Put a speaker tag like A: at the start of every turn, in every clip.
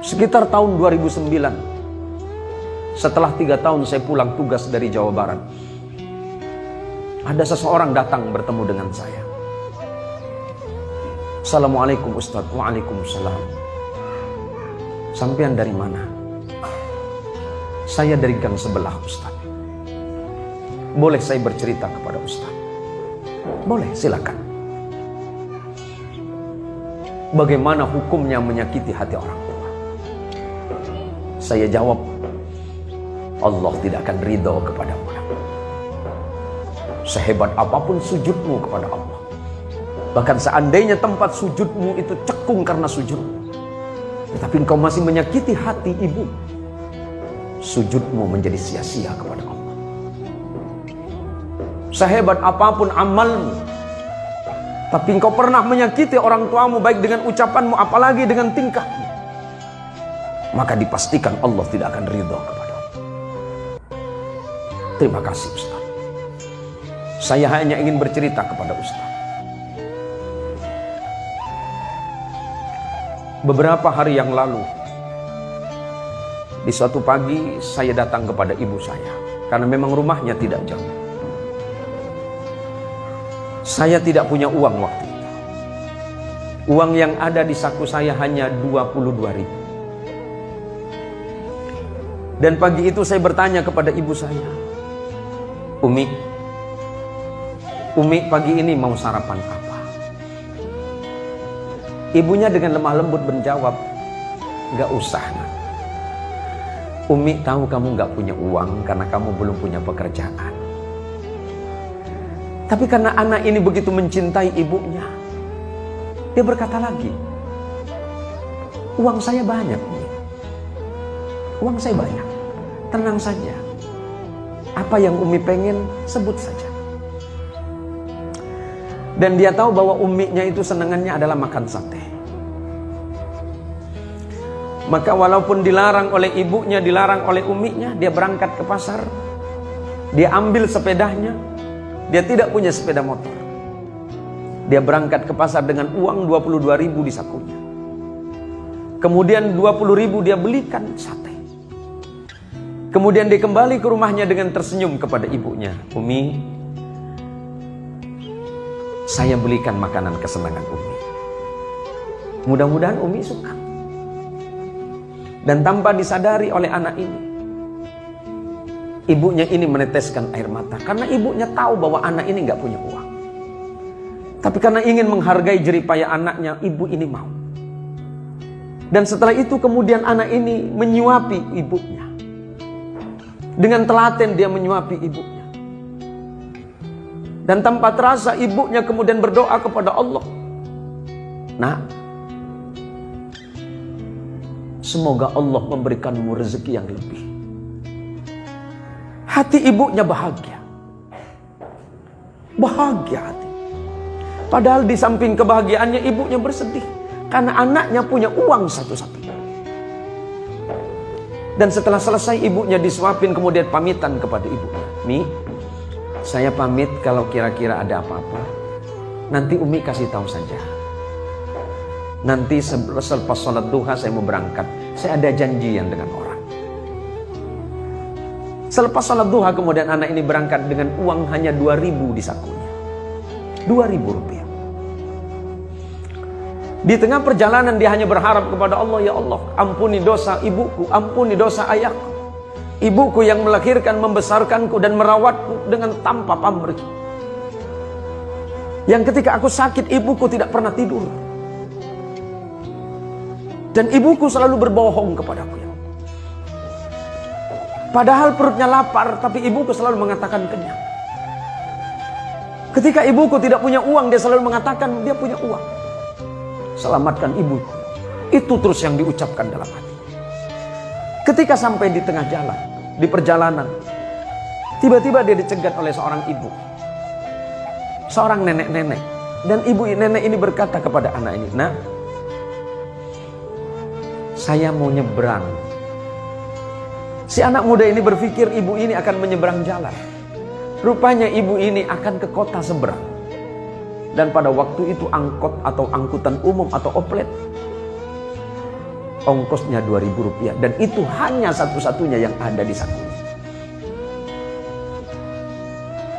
A: Sekitar tahun 2009, setelah 3 tahun saya pulang tugas dari Jawa Barat, ada seseorang datang bertemu dengan saya. Assalamualaikum Ustaz. Waalaikumsalam. Sampean dari mana? Saya dari gang sebelah Ustaz. Boleh saya bercerita kepada Ustaz? Boleh, silakan. Bagaimana hukumnya menyakiti hati orang tua? Saya jawab, Allah tidak akan ridho kepadamu. Sehebat apapun sujudmu kepada Allah, bahkan seandainya tempat sujudmu itu cekung karena sujudmu, tetapi engkau masih menyakiti hati ibu, sujudmu menjadi sia-sia kepada Allah. Sehebat apapun amalmu, tapi engkau pernah menyakiti orang tuamu, baik dengan ucapanmu apalagi dengan tingkahmu, maka dipastikan Allah tidak akan ridho kepadamu. Terima kasih Ustaz. Saya hanya ingin bercerita kepada Ustaz. Beberapa hari yang lalu, di suatu pagi saya datang kepada ibu saya, karena memang rumahnya tidak jauh. Saya tidak punya uang waktu itu. Uang yang ada di saku saya hanya 22.000. Dan pagi itu saya bertanya kepada ibu saya, Umi, pagi ini mau sarapan apa? Ibunya dengan lemah lembut menjawab, gak usah nak. Umi tahu kamu gak punya uang karena kamu belum punya pekerjaan. Tapi karena anak ini begitu mencintai ibunya, dia berkata lagi, uang saya banyak Umi. Uang saya banyak. Tenang saja. Apa yang Umi pengen, sebut saja. Dan dia tahu bahwa uminya itu senangannya adalah makan sate. Maka walaupun dilarang oleh ibunya, dilarang oleh uminya, dia berangkat ke pasar. Dia ambil sepedanya. Dia tidak punya sepeda motor. Dia berangkat ke pasar dengan uang 22.000 di sakunya. Kemudian 20.000 dia belikan sate. Kemudian dia kembali ke rumahnya dengan tersenyum kepada ibunya. Umi, saya belikan makanan kesenangan Umi. Mudah-mudahan Umi suka. Dan tanpa disadari oleh anak ini, ibunya ini meneteskan air mata. Karena ibunya tahu bahwa anak ini gak punya uang. Tapi karena ingin menghargai jeripaya anaknya, ibu ini mau. Dan setelah itu kemudian anak ini menyuapi ibunya. Dengan telaten dia menyuapi ibunya. Dan tanpa terasa ibunya kemudian berdoa kepada Allah. Nak, semoga Allah memberikanmu rezeki yang lebih. Hati ibunya bahagia. Bahagia hati. Padahal di samping kebahagiaannya ibunya bersedih. Karena anaknya punya uang satu-satunya. Dan setelah selesai ibunya disuapin, kemudian pamitan kepada ibunya. Mi, saya pamit kalau kira-kira ada apa-apa. Nanti Umi kasih tahu saja. Nanti selepas sholat duha saya mau berangkat. Saya ada janjian dengan orang. Selepas sholat duha kemudian anak ini berangkat dengan uang hanya 2.000 di sakunya. 2.000 rupiah. Di tengah perjalanan dia hanya berharap kepada Allah, ya Allah, ampuni dosa ibuku, ampuni dosa ayahku. Ibuku yang melahirkan, membesarkanku dan merawatku dengan tanpa pamrih. Yang ketika aku sakit, ibuku tidak pernah tidur. Dan ibuku selalu berbohong kepadaku. Ya. Padahal perutnya lapar, tapi ibuku selalu mengatakan kenyang. Ketika ibuku tidak punya uang, dia selalu mengatakan dia punya uang. Selamatkan ibuku. Itu terus yang diucapkan dalam hati. Ketika sampai di tengah jalan, di perjalanan, tiba-tiba dia dicegat oleh seorang ibu, seorang nenek-nenek. Dan ibu nenek ini berkata kepada anak ini, nak, saya mau nyebrang. Si anak muda ini berpikir ibu ini akan menyeberang jalan. Rupanya ibu ini akan ke kota seberang. Dan pada waktu itu angkot atau angkutan umum atau oplet ongkosnya Rp2.000 dan itu hanya satu-satunya yang ada di sakunya.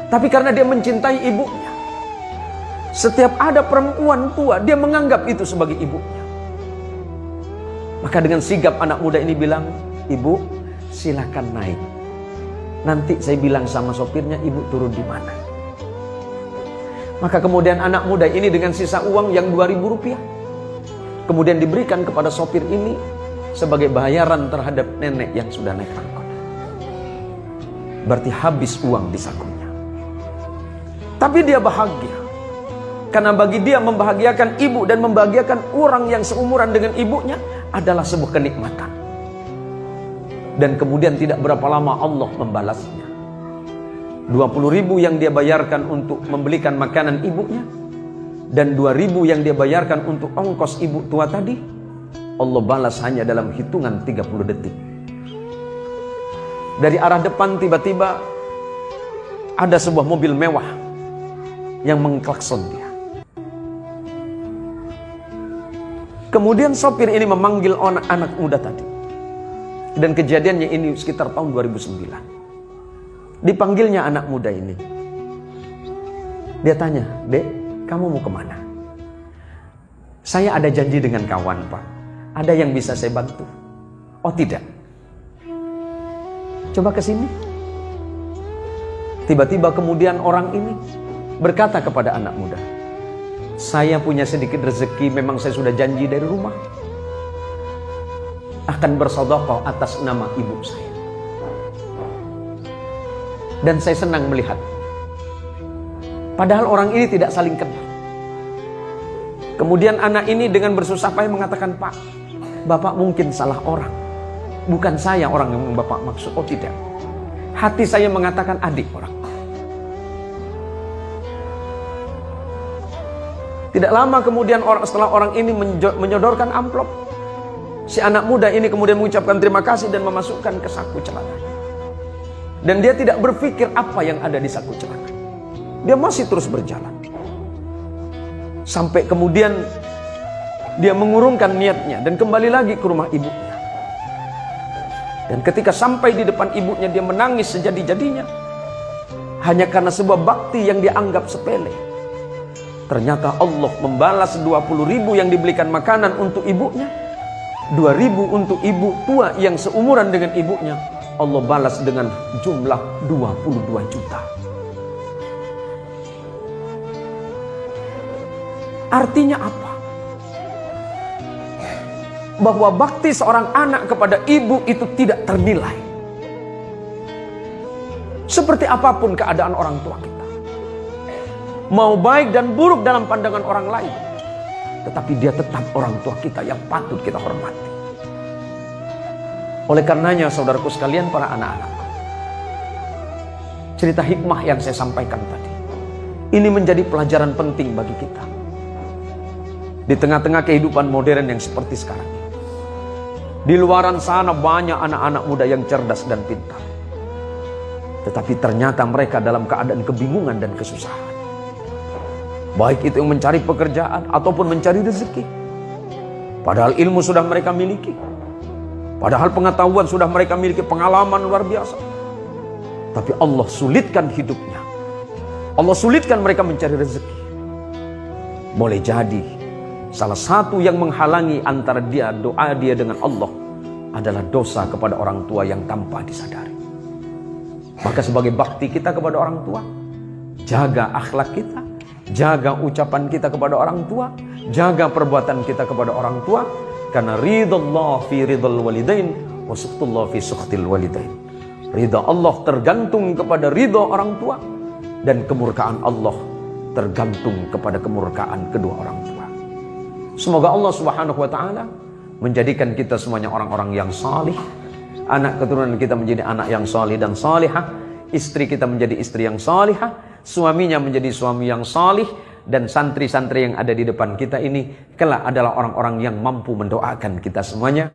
A: Tapi karena dia mencintai ibunya, setiap ada perempuan tua dia menganggap itu sebagai ibunya. Maka dengan sigap anak muda ini bilang, "Ibu, silakan naik. Nanti saya bilang sama sopirnya ibu turun di mana." Maka kemudian anak muda ini dengan sisa uang yang Rp2.000 kemudian diberikan kepada sopir ini sebagai bayaran terhadap nenek yang sudah naik angkot. Berarti habis uang di sakunya. Tapi dia bahagia. Karena bagi dia membahagiakan ibu dan membahagiakan orang yang seumuran dengan ibunya adalah sebuah kenikmatan. Dan kemudian tidak berapa lama Allah membalasnya. 20.000 yang dia bayarkan untuk membelikan makanan ibunya dan 2.000 yang dia bayarkan untuk ongkos ibu tua tadi, Allah balas hanya dalam hitungan 30 detik. Dari arah depan tiba-tiba ada sebuah mobil mewah yang mengklakson dia. Kemudian sopir ini memanggil anak muda tadi. Dan kejadiannya ini sekitar tahun 2009. Dipanggilnya anak muda ini. Dia tanya, "Dek, kamu mau kemana?" "Saya ada janji dengan kawan, Pak. Ada yang bisa saya bantu." "Oh tidak. Coba ke sini." Tiba-tiba kemudian orang ini berkata kepada anak muda, "Saya punya sedikit rezeki, memang saya sudah janji dari rumah. Akan bersedekah atas nama ibu saya. Dan saya senang melihat." Padahal orang ini tidak saling kenal. Kemudian anak ini dengan bersusah payah mengatakan, "Pak, Bapak mungkin salah orang. Bukan saya orang yang Bapak maksud." "Oh tidak. Hati saya mengatakan adik orang." Tidak lama kemudian setelah orang ini menyodorkan amplop, si anak muda ini kemudian mengucapkan terima kasih dan memasukkan ke saku celana. Dan dia tidak berpikir apa yang ada di saku celana. Dia masih terus berjalan. Sampai kemudian dia mengurungkan niatnya dan kembali lagi ke rumah ibunya. Dan ketika sampai di depan ibunya dia menangis sejadi-jadinya. Hanya karena sebuah bakti yang dianggap sepele. Ternyata Allah membalas 20.000 yang dibelikan makanan untuk ibunya. 2.000 untuk ibu tua yang seumuran dengan ibunya. Allah balas dengan jumlah 22 juta. Artinya apa? Bahwa bakti seorang anak kepada ibu itu tidak ternilai. Seperti apapun keadaan orang tua kita, mau baik dan buruk dalam pandangan orang lain, tetapi dia tetap orang tua kita yang patut kita hormati. Oleh karenanya saudaraku sekalian, para anak-anak, cerita hikmah yang saya sampaikan tadi ini menjadi pelajaran penting bagi kita di tengah-tengah kehidupan modern yang seperti sekarang ini. Di luaran sana banyak anak-anak muda yang cerdas dan pintar, tetapi ternyata mereka dalam keadaan kebingungan dan kesusahan, baik itu yang mencari pekerjaan ataupun mencari rezeki. Padahal ilmu sudah mereka miliki, padahal pengetahuan sudah mereka miliki, pengalaman luar biasa. Tapi Allah sulitkan hidupnya. Allah sulitkan mereka mencari rezeki. Boleh jadi salah satu yang menghalangi antara doa dia dengan Allah adalah dosa kepada orang tua yang tanpa disadari. Maka sebagai bakti kita kepada orang tua, jaga akhlak kita, jaga ucapan kita kepada orang tua, jaga perbuatan kita kepada orang tua. Karena ridallah fi ridal walidain wa suhtullah fi suhtil walidain. Ridha Allah tergantung kepada ridha orang tua, dan kemurkaan Allah tergantung kepada kemurkaan kedua orang tua. Semoga Allah Subhanahu wa taala menjadikan kita semuanya orang-orang yang salih, anak keturunan kita menjadi anak yang salih dan salihah, istri kita menjadi istri yang salihah, suaminya menjadi suami yang salih, dan santri-santri yang ada di depan kita ini kelak adalah orang-orang yang mampu mendoakan kita semuanya.